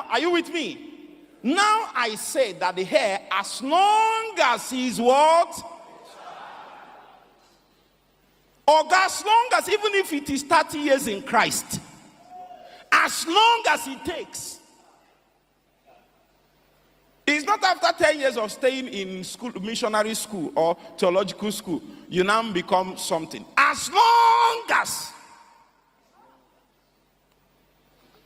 Are you with me? Now I say that the hair, as long as he is what? Or as long as, even if it is 30 years in Christ, as long as it takes. It's not after 10 years of staying in school, missionary school or theological school, you now become something. As long as.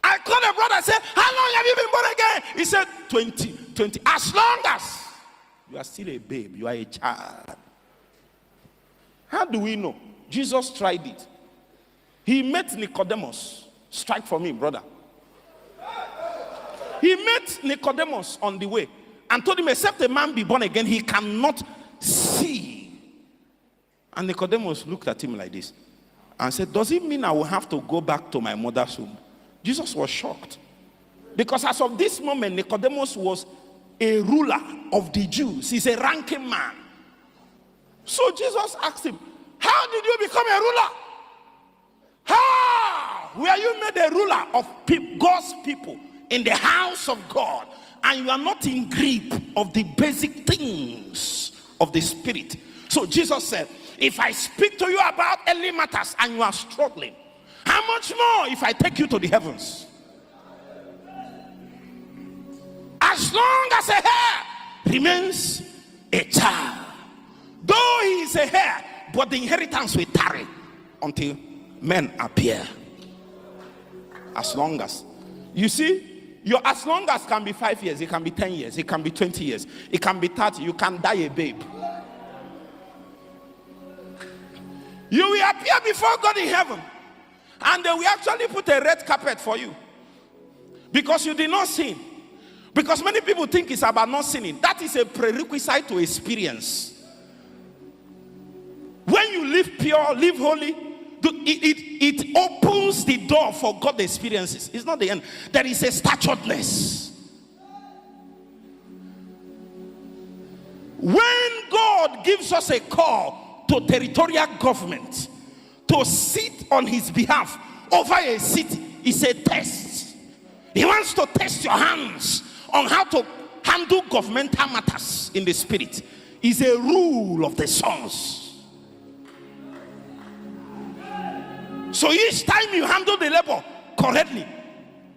I called a brother and said, how long have you been born again? He said, 20. As long as you are still a babe, you are a child. How do we know? Jesus tried it. He met Nicodemus. Strike for me, brother. He met Nicodemus on the way and told him, except a man be born again, he cannot see. And Nicodemus looked at him like this and said, does it mean I will have to go back to my mother's womb? Jesus was shocked. Because as of this moment, Nicodemus was a ruler of the Jews. He's a ranking man. So Jesus asked him, how did you become a ruler? How were you made a ruler of God's people in the house of God, and you are not in grip of the basic things of the Spirit? So Jesus said, if I speak to you about earthly matters and you are struggling, how much more if I take you to the heavens? As long as a hair remains a child, though he is a hair, but the inheritance will tarry until men appear. As long as. You see, your as long as can be 5 years, it can be 10 years, it can be 20 years, it can be 30, you can die a babe. You will appear before God in heaven, and they will actually put a red carpet for you because you did not sin. Because many people think it's about not sinning. That is a prerequisite to experience. When you live pure, live holy, it opens the door for God experiences. It's not the end. There is a staturedness. When God gives us a call to territorial government to sit on his behalf over a city, it's a test. He wants to test your hands on how to handle governmental matters in the spirit. It's a rule of the sons. So each time you handle the labor correctly,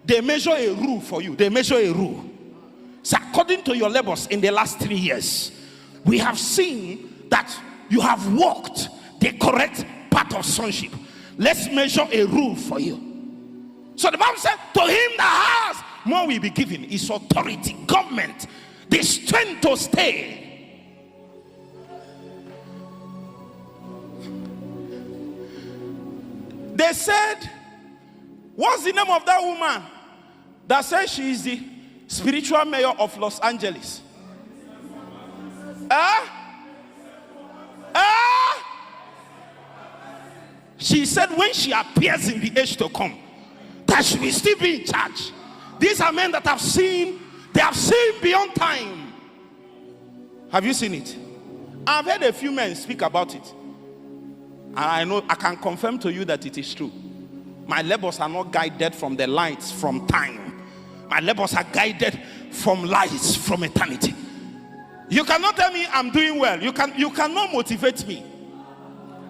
they measure a rule for you. They measure a rule. So according to your labors in the last 3 years, we have seen that you have walked the correct path of sonship. Let's measure a rule for you. So the Bible said, to him that has, more will be given. Is authority, government, the strength to stay. They said, what's the name of that woman that says she is the spiritual mayor of Los Angeles? She said when she appears in the age to come, that she will still be in charge. These are men that have seen, they have seen beyond time. Have you seen it? I've heard a few men speak about it. And I know, I can confirm to you that it is true. My labors are not guided from the lights from time. My labors are guided from lights from eternity. You cannot tell me I'm doing well. You cannot motivate me.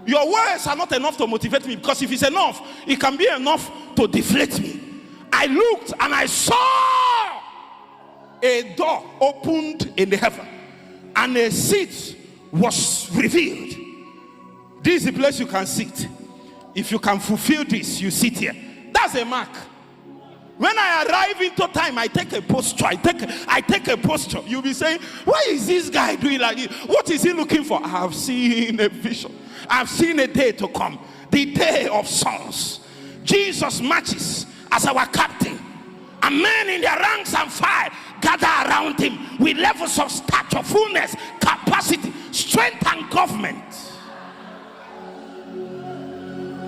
Your words are not enough to motivate me, because if it's enough, it can be enough to deflate me. I looked and I saw a door opened in the heaven, and a seat was revealed. This is the place you can sit. If you can fulfill this, you sit here. That's a mark. When I arrive into time, I take a posture. I take a posture. You'll be saying, why is this guy doing like this? What is he looking for? I have seen a vision. I've seen a day to come. The day of sons. Jesus marches as our captain. And men in their ranks and file gather around him with levels of stature, fullness, capacity, strength, and government.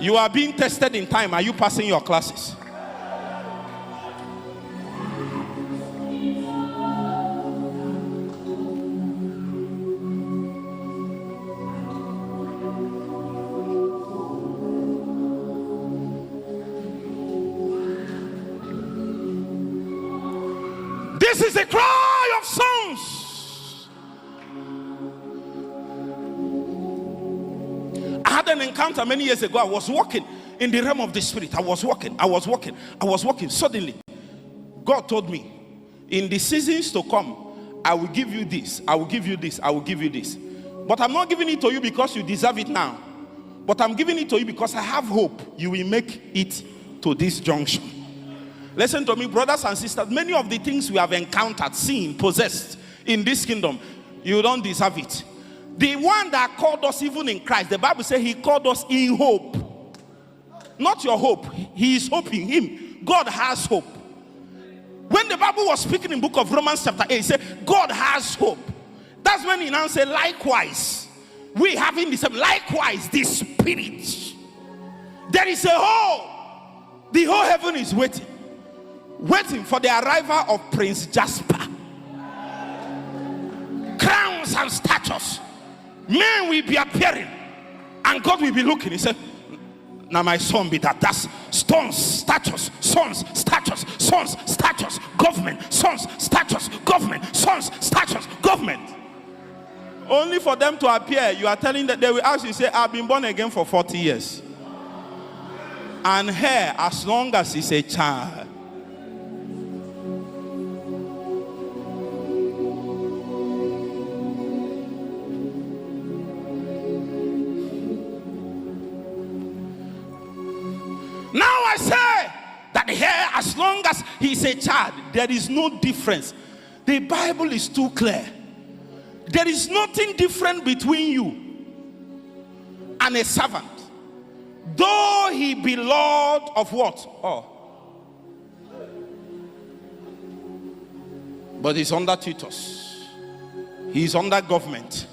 You are being tested in time. Are you passing your classes? This is the cry of sons. I had an encounter many years ago. I was walking in the realm of the spirit. I was walking. Suddenly, God told me, in the seasons to come, I will give you this, I will give you this, I will give you this. But I'm not giving it to you because you deserve it now. But I'm giving it to you because I have hope you will make it to this junction. Listen to me, brothers and sisters. Many of the things we have encountered, seen, possessed in this kingdom, you don't deserve it. The one that called us even in Christ, the Bible says he called us in hope. Not your hope. He is hope in him. God has hope. When the Bible was speaking in book of Romans chapter 8, he said, God has hope. That's when he now said, likewise, we having the same, likewise, the Spirit. There is a hope. The whole heaven is waiting for the arrival of Prince Jasper. Crowns and statues. Men will be appearing, and God will be looking. He said, now my son be that. That's stones, statues, sons, statues, sons, statues, government, sons, statues, government, sons, statues, government. Only for them to appear, you are telling that they will ask you, say, I've been born again for 40 years. And here, as long as he's a child. Now I say that here, as long as he's a child, there is no difference. The Bible is too clear. There is nothing different between you and a servant. Though he be Lord of what? Oh. But he's under tutors. He's under government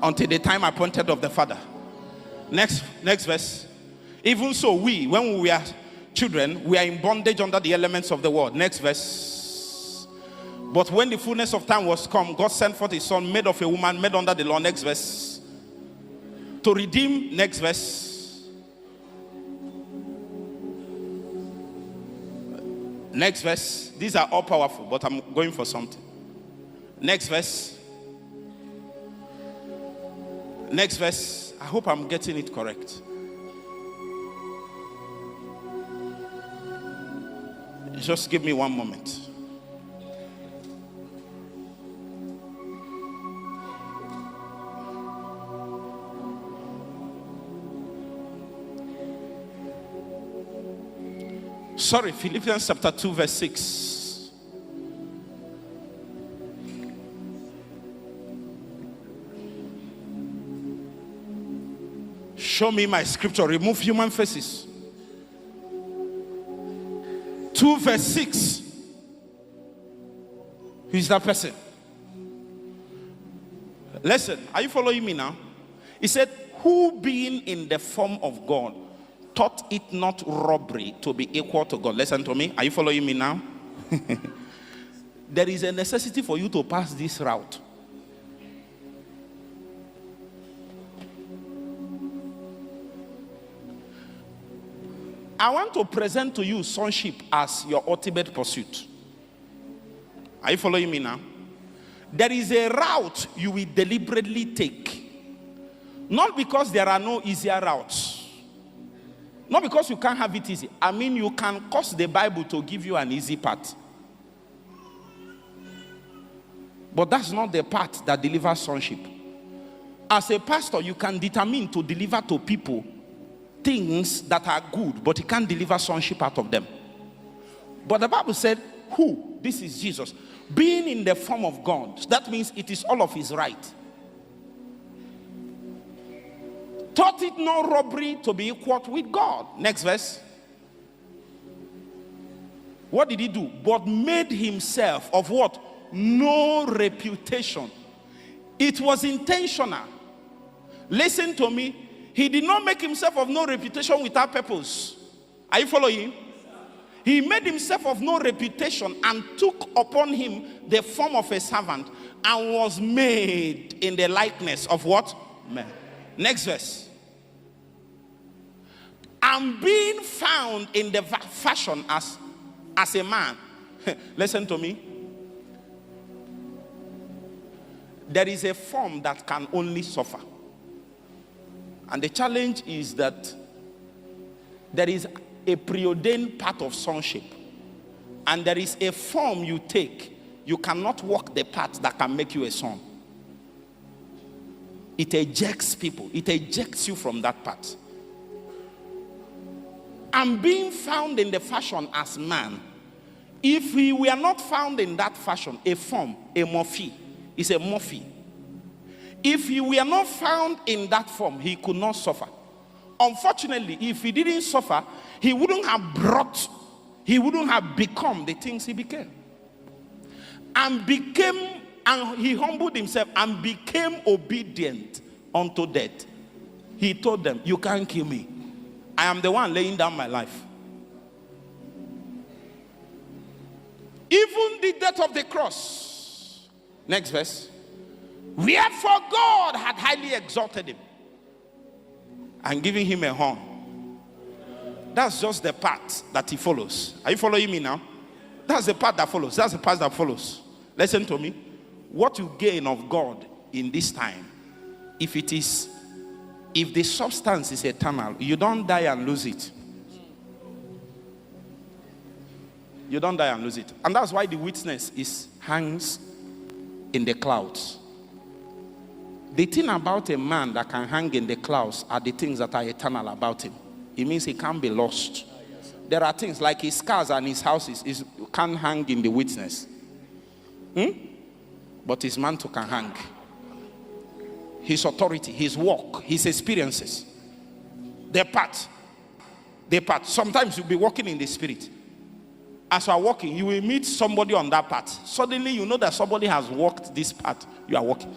until the time appointed of the Father. Next verse. Even so, we, when we are children, we are in bondage under the elements of the world. Next verse. But when the fullness of time was come, God sent forth his son, made of a woman, made under the law. Next verse. To redeem. Next verse. Next verse. These are all powerful, but I'm going for something. Next verse. Next verse. I hope I'm getting it correct. Just give me one moment. Sorry, Philippians chapter 2 verse 6. Show me my scripture. Remove human faces. 2 verse 6. Who is that person? Listen, are you following me now? He said, who being in the form of God, thought it not robbery to be equal to God. Listen to me. Are you following me now? There is a necessity for you to pass this route. I want to present to you sonship as your ultimate pursuit. Are you following me now? There is a route you will deliberately take. Not because there are no easier routes. Not because you can't have it easy. I mean, you can cause the Bible to give you an easy path. But that's not the path that delivers sonship. As a pastor, you can determine to deliver to people things that are good, but he can't deliver sonship out of them. But the Bible said, who? This is Jesus. Being in the form of God. That means it is all of his right. Thought it no robbery to be equal with God. Next verse. What did he do? But made himself of what? No reputation. It was intentional. Listen to me. He did not make himself of no reputation without purpose. Are you following? He made himself of no reputation and took upon him the form of a servant and was made in the likeness of what? Man. Next verse. And being found in the fashion as a man. Listen to me. there is a form that can only suffer. And the challenge is that there is a preordained part of sonship. And there is a form you take. You cannot walk the path that can make you a son. It ejects people. It ejects you from that path. And being found in the fashion as man, if we were not found in that fashion, a form, a morphe, is a morphe. If he were not found in that form, he could not suffer. Unfortunately, if he didn't suffer, he wouldn't have become the things he became. And he humbled himself and became obedient unto death. He told them, you can't kill me. I am the one laying down my life. Even the death of the cross. Next verse. Wherefore God had highly exalted him and given him a horn. That's just the part that he follows. Are you following me now? That's the part that follows. That's the part that follows. Listen to me. What you gain of God in this time, if the substance is eternal, you don't die and lose it. You don't die and lose it. And that's why the witness hangs in the clouds. The thing about a man that can hang in the clouds are the things that are eternal about him. It means he can't be lost. There are things like his cars and his houses can't hang in the witness. But his mantle can hang. His authority, his walk, his experiences. Their path. Sometimes you'll be walking in the spirit. As you are walking, you will meet somebody on that path. Suddenly you know that somebody has walked this path you are walking.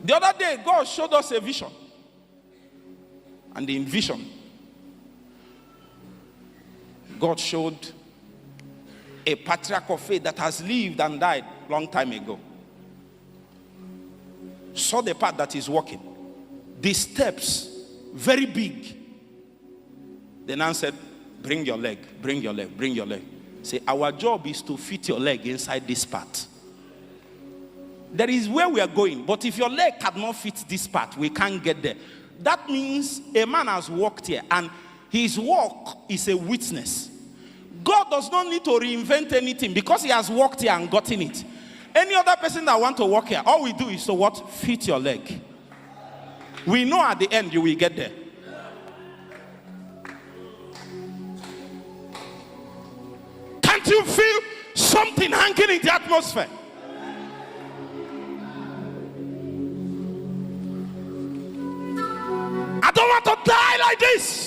The other day, God showed us a vision. And in vision, God showed a patriarch of faith that has lived and died long time ago. Saw the path that he's walking. The steps, very big. The man said, bring your leg, bring your leg, bring your leg. Say, our job is to fit your leg inside this part. There is where we are going, but if your leg cannot fit this part, we can't get there. That means a man has walked here, and his walk is a witness. God does not need to reinvent anything because he has walked here and gotten it. Any other person that want to walk here, all we do is to what? Fit your leg. We know at the end you will get there. Can't you feel something hanging in the atmosphere? I don't want to die like this.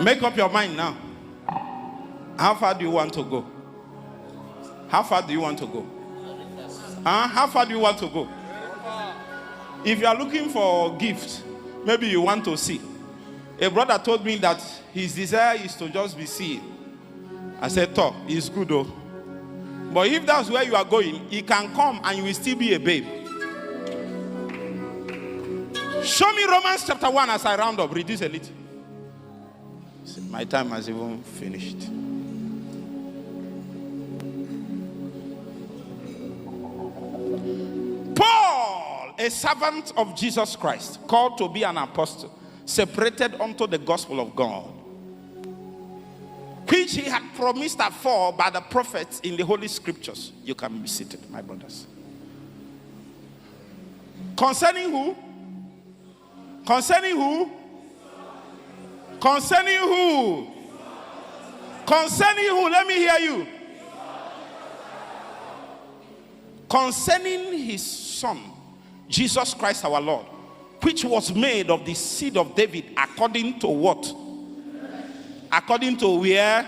Make up your mind now. How far do you want to go? How far do you want to go? How far do you want to go? If you are looking for a gift, maybe you want to see. A brother told me that his desire is to just be seen. I said, "Toh, it's good though. But if that's where you are going, he can come and you will still be a babe." Show me Romans chapter 1 as I round up. Reduce a little. My time has even finished. Paul, a servant of Jesus Christ, called to be an apostle, separated unto the gospel of God, which he had promised afore by the prophets in the holy scriptures. You can be seated, my brothers. Concerning who? Concerning who? Concerning who? Concerning who? Let me hear you. Concerning his son, Jesus Christ our Lord, which was made of the seed of David according to what? According to where?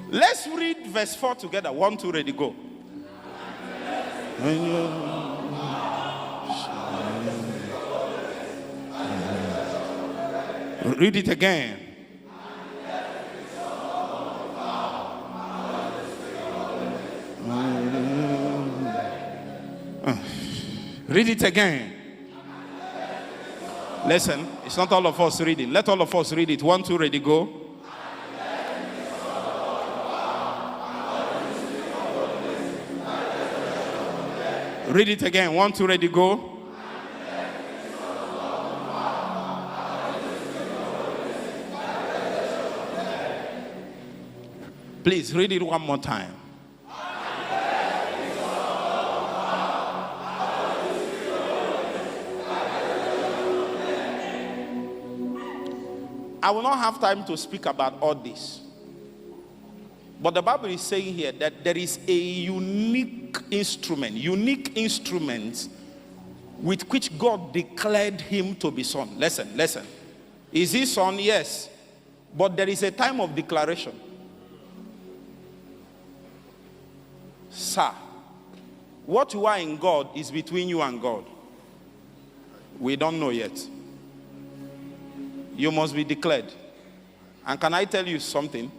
Let's read verse 4 together. 1, 2, ready, go. Read it again. Read it again. Listen, it's not all of us reading. Let all of us read it. 1, 2, ready, go. Read it again. 1, 2, ready, go. Please read it one more time. I will not have time to speak about all this. But the Bible is saying here that there is a unique instrument with which God declared him to be son. Listen. Is he son? Yes. But there is a time of declaration. Sir, what you are in God is between you and God. We don't know yet. You must be declared. And can I tell you something?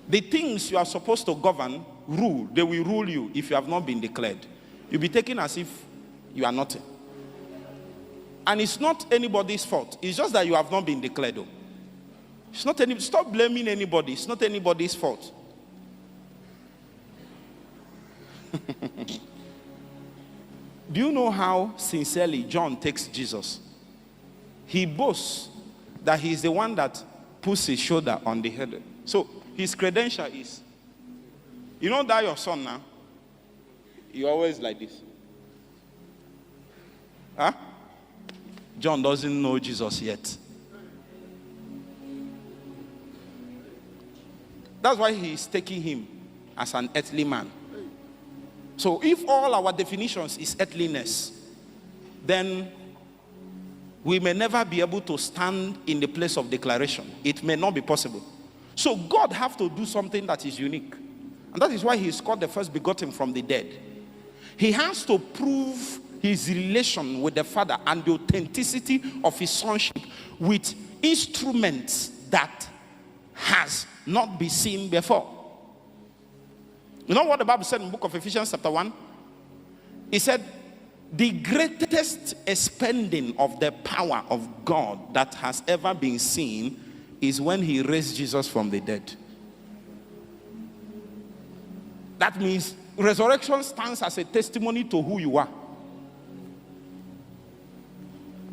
The things you are supposed to govern, rule, they will rule you if you have not been declared. You'll be taken as if you are nothing. And it's not anybody's fault. It's just that you have not been declared. It's not stop blaming anybody. It's not anybody's fault. Do you know how sincerely John takes Jesus? He boasts that he is the one that puts his shoulder on the head. So his credential is, you know that your son now, you're always like this. Huh? John doesn't know Jesus yet. That's why he is taking him as an earthly man. So if all our definitions is earthliness, then we may never be able to stand in the place of declaration. It may not be possible. So God have to do something that is unique. And that is why he is called the first begotten from the dead. He has to prove his relation with the Father and the authenticity of his sonship with instruments that has not been seen before. You know what the Bible said in the book of Ephesians chapter 1? It said, the greatest expending of the power of God that has ever been seen is when he raised Jesus from the dead. That means resurrection stands as a testimony to who you are.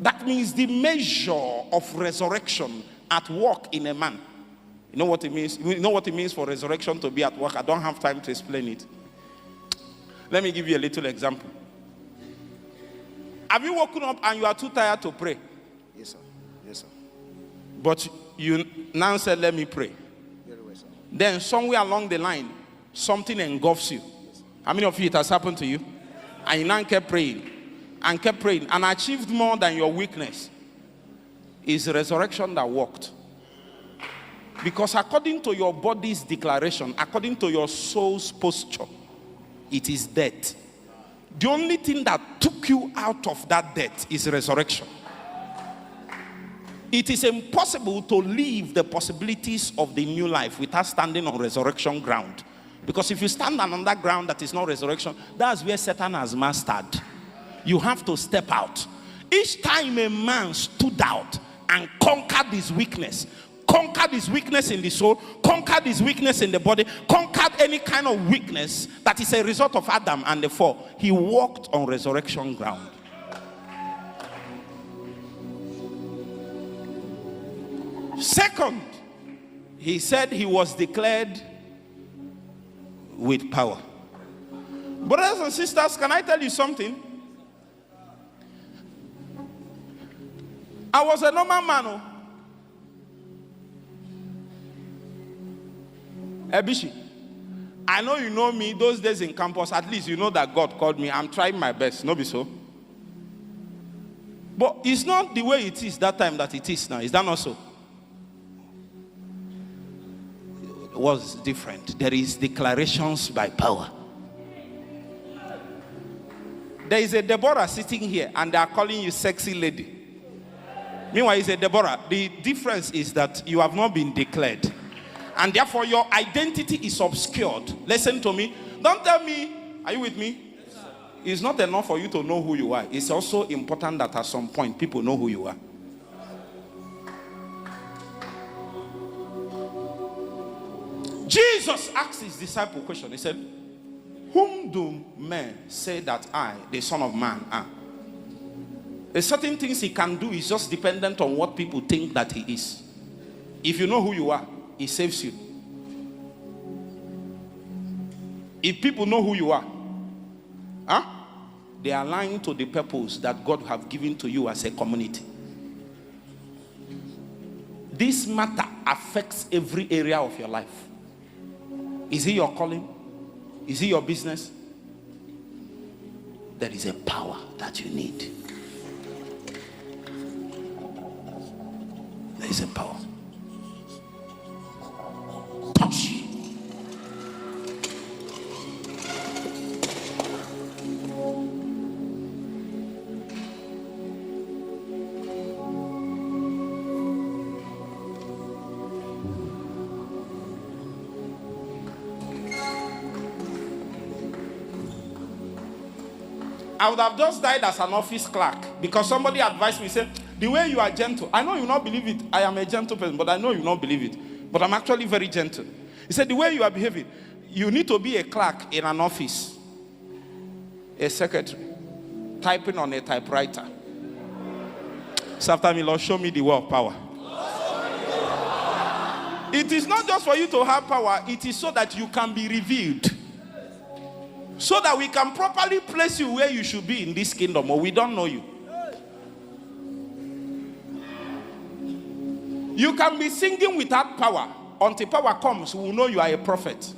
That means the measure of resurrection at work in a man. You know what it means? You know what it means for resurrection to be at work? I don't have time to explain it. Let me give you a little example. Have you woken up and you are too tired to pray? Yes, sir. Yes, sir. But you now said, let me pray. Very well, sir. Then somewhere along the line, something engulfs you. Yes, How many of you it has happened to you? And you now kept praying and achieved more than your weakness. It's resurrection that worked. Because according to your body's declaration, according to your soul's posture, it is death. The only thing that took you out of that death is resurrection. It is impossible to live the possibilities of the new life without standing on resurrection ground. Because if you stand on that ground that is not resurrection, that's where Satan has mastered. You have to step out. Each time a man stood out and conquered his weakness in the soul, conquered his weakness in the body, conquered any kind of weakness that is a result of Adam and the fall, he walked on resurrection ground. Second, he said he was declared with power. Brothers and sisters, can I tell you something? I was a normal man. Ebishi, I know you know me those days in campus. At least you know that God called me. I'm trying my best. No be so. But it's not the way it is that time that it is now. Is that not so? It was different. There is declarations by power. there is a Deborah sitting here and they are calling you sexy lady. Meanwhile, it's a Deborah. The difference is that you have not been declared. And therefore, your identity is obscured. Listen to me. Don't tell me, are you with me? Yes, sir. It's not enough for you to know who you are. It's also important that at some point, people know who you are. Jesus asked his disciple a question. He said, whom do men say that I, the Son of Man, am? There's certain things he can do is just dependent on what people think that he is. If you know who you are, he saves you. If people know who you are, they are aligned to the purpose that God have given to you as a community. This matter affects every area of your life. Is it your calling? Is it your business? There is a power that you need. There is a power. Touch. I would have just died as an office clerk because somebody advised me, said, the way you are gentle, I know you not believe it. I am a gentle person, but I know you not believe it. But I'm actually very gentle. He said, the way you are behaving, you need to be a clerk in an office, a secretary, typing on a typewriter. So after me, Lord, show me the way of power. It is not just for you to have power, it is so that you can be revealed. So that we can properly place you where you should be in this kingdom, or we don't know you. You can be singing without power. Until power comes, we will know you are a prophet.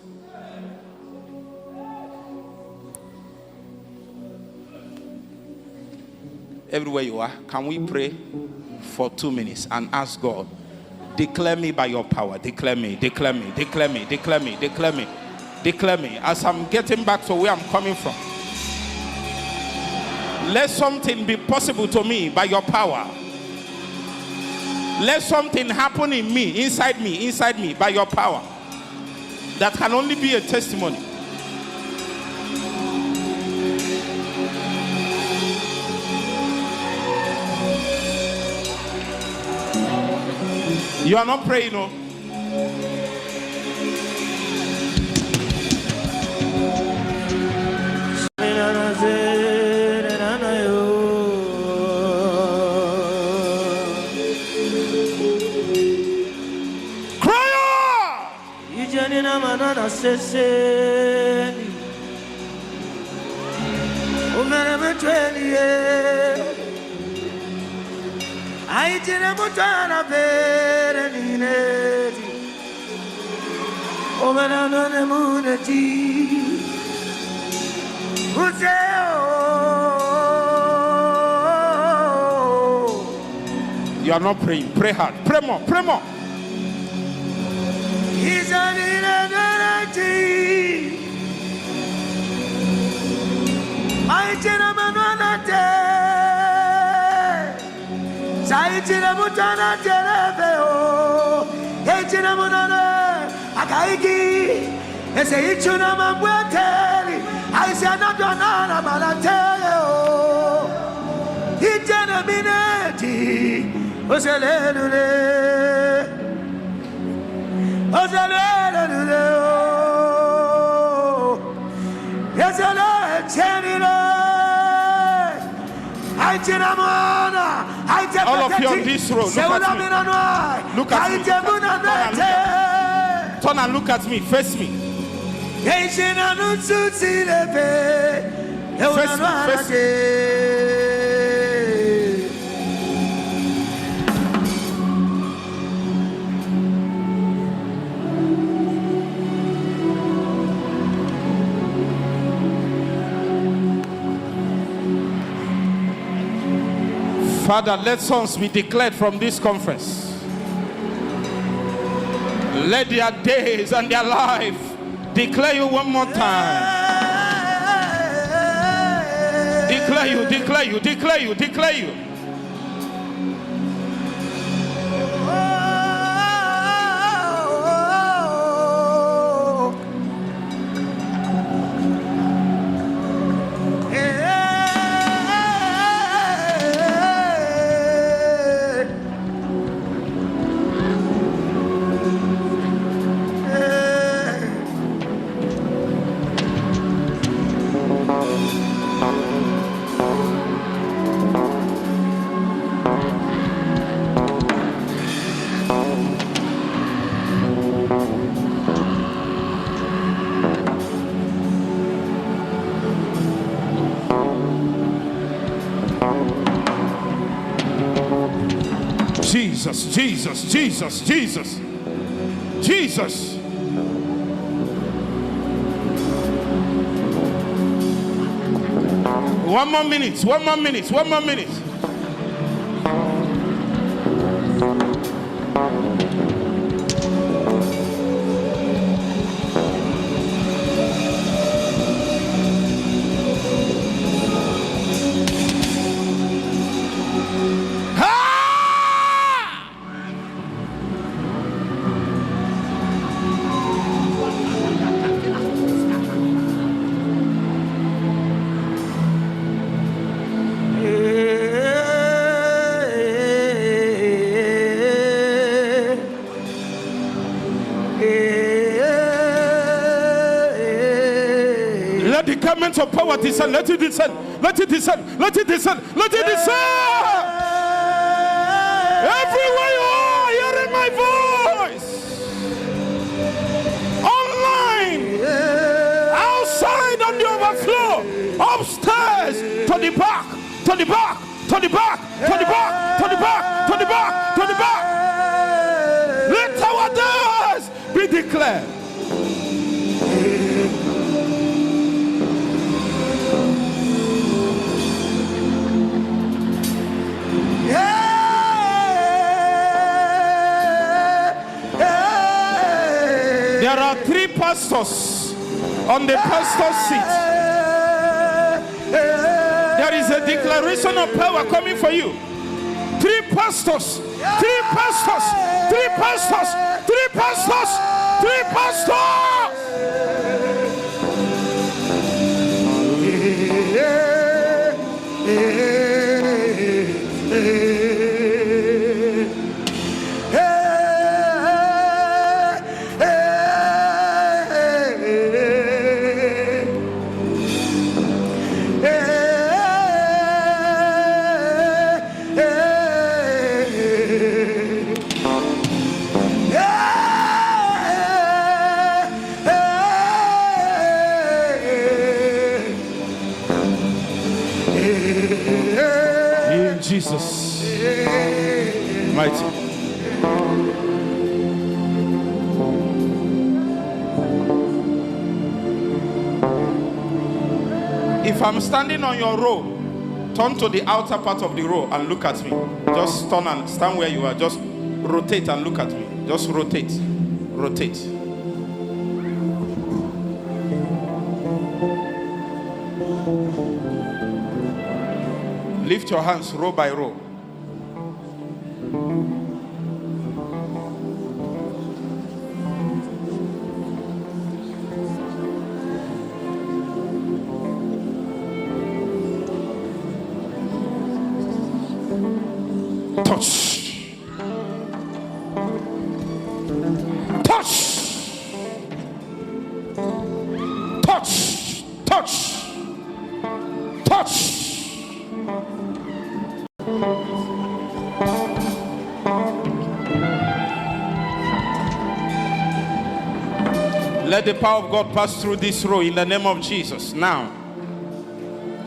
Everywhere you are, can we pray for 2 minutes and ask God, declare me by your power. Declare me, declare me, declare me, declare me, declare me. Declare me as I'm getting back to where I'm coming from. Let something be possible to me by your power. Let something happen in me, inside me, by your power. That can only be a testimony. You are not praying, no? You are not praying. Pray hard. Pray more. Pray more. He's an identity. I tiramanate. Sai tiramutana tereveo. He tiramunana. Akaigi. Ese ichuna mambweteli. I say not donana balateo. He tiraminati. Oselele. Oselele. Oselele. Chenile. All of you on this road, look at me. Look at me. Turn and look at me. Face me. Face me. Father, let songs be declared from this conference. Let their days and their life declare you one more time. declare you, declare you, declare you, declare you. Jesus, Jesus, Jesus, Jesus, Jesus. One more minute, one more minute, one more minute. Let the garment of power descend. Let it descend. Let it descend. Let it descend. Let it descend. Everywhere you are, hearing my voice. Online, outside on the overflow, upstairs, to the back, to the back, to the back, to the back, to the back, to the back, to the back. Let our doors be declared. There are 3 pastors on the pastor's seat. There is a declaration of power coming for you. 3 pastors, 3 pastors, 3 pastors, 3 pastors, 3 pastors. Jesus, mighty. If I'm standing on your row, turn to the outer part of the row and look at me. Just turn and stand where you are. Just rotate and look at me. Just rotate, rotate. Lift your hands row by row. Touch. Touch. Touch. Touch. Touch. Let the power of God pass through this row in the name of Jesus. Now.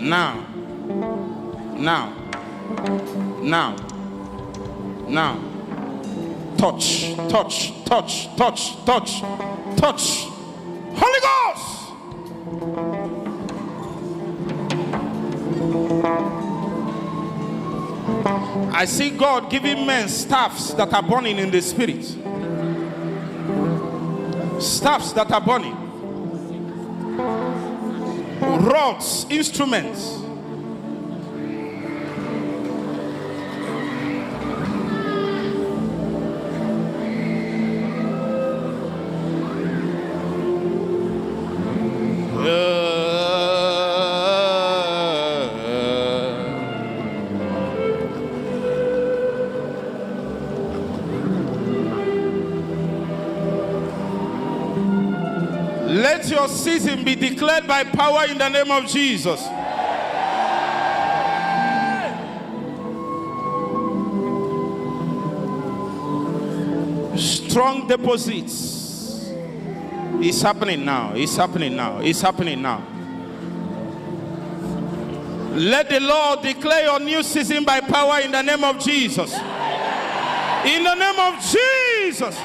Now. Now. Now. Now. Touch. Touch. Touch. Touch. Touch. Touch. Holy Ghost. I see God giving men staffs that are burning in the spirit. Staffs that are burning. Rods, instruments Let your season be declared by power in the name of Jesus. Strong deposits. It's happening now. It's happening now. It's happening now. Let the Lord declare your new season by power in the name of Jesus. In the name of Jesus.